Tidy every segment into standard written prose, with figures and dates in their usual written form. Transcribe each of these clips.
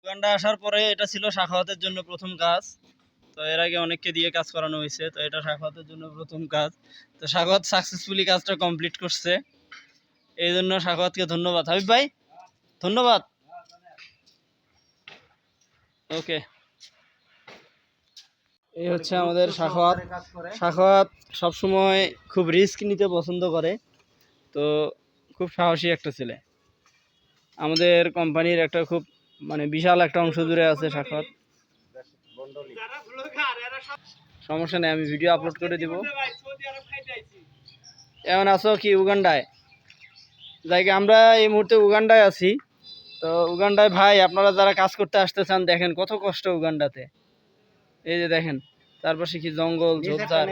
Uganda আসার পরে এটা ছিল সাখাওয়াতের জন্য প্রথম কাজ। তো এর আগে অনেককে দিয়ে কাজ করানো হয়েছে, তো এটা সাখাওয়াতের জন্য প্রথম কাজ। তো সাখাওয়াত সাকসেসফুলি কাজটা কমপ্লিট করছে, এই জন্য সাখাওয়াতকে ধন্যবাদ। হাবিব ভাই ধন্যবাদ। ওকে, এই হচ্ছে আমাদের সাখাওয়াত। সাখাওয়াত সবসময় খুব রিস্ক নিতে পছন্দ করে, তো খুব সাহসী একটা ছেলে। আমাদের কোম্পানির একটা খুব মানে বিশাল একটা অংশ জুড়ে আছে সাখাওয়াত। সমস্যা নেই, আমি ভিডিও আপলোড করে দিব। এমন আছো কি উগান্ডায়? যাই আমরা এই মুহূর্তে উগান্ডায় আছি। তো উগান্ডায় ভাই আপনারা যারা কাজ করতে আসতে চান, দেখেন কত কষ্ট উগান্ডাতে। এই যে দেখেন চারপাশে কি জঙ্গল ঝোপঝাড়।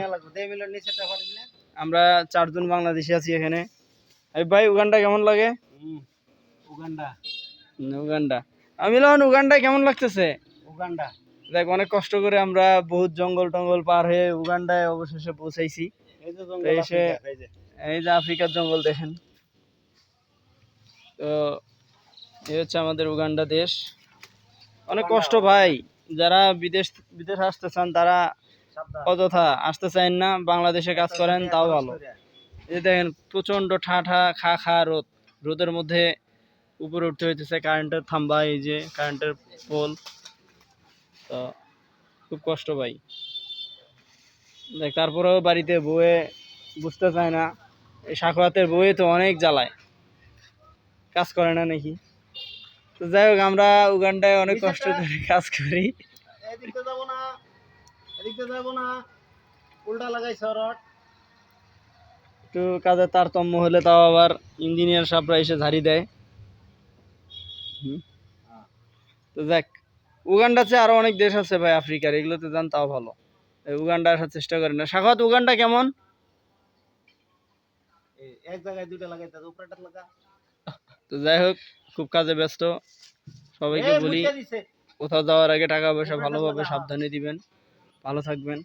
আমরা 4 জন বাংলাদেশি আছি এখানে। এই ভাই উগান্ডা কেমন লাগে? উগান্ডা উগান্ডা মিলন উগান্ডা কেমন লাগতেছে? উগান্ডা দেখ অনেক কষ্ট করে আমরা বহুত জঙ্গল টঙ্গল পার হয়ে উগান্ডায় অবশেষে পৌঁছাইছি। এই যে আফ্রিকার জঙ্গল দেখেন। তো এই হচ্ছে আমাদের উগান্ডা দেশ। অনেক কষ্ট ভাই, যারা বিদেশ আসতে চান তারা অযথা আসতে চান না, বাংলাদেশে কাজ করেন তাও ভালো। এই দেখেন প্রচন্ড খা রোদ, রোদের মধ্যে উপরে উঠতে হইতেছে। কারেন্টের থাম্বা, এই যে কারেন্টের পোল, তো খুব কষ্ট ভাই। দেখ তারপরেও বাড়িতে বউয়ে বুঝতে চায় না। এই সাখাওয়াতের বউয়ে তো অনেক জ্বালায়, কাজ করে না নাকি। তো যাই হোক আমরা উগান্ডায় অনেক কষ্ট করে কাজ করি। এদিকে যাব না, উল্টা লাগাইছ রড। একটু কাজের তারতম্য হলে তাও আবার ইঞ্জিনিয়ার সাহেবরা এসে ঝাড়ি দেয়। তো দেখ উগান্ডাতে আরো অনেক দেশ আছে ভাই আফ্রিকার, এগুলোতে যান তাও ভালো। উগান্ডা আসার চেষ্টা করেন না। সাখাওয়াত উগান্ডা কেমন? এক জায়গায় দুটো লাগাইতে উপরেটা লাগা। তো যাই হোক খুব কাজে ব্যস্ত। সবাইকে বলি কোথাও যাওয়ার আগে টাকা পয়সা ভালোভাবে সাবধানে দিবেন। ভালো থাকবেন।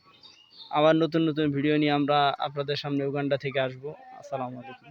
আবার নতুন নতুন ভিডিও নিয়ে আমরা আপনাদের সামনে উগান্ডা থেকে আসবো। আসসালামু আলাইকুম।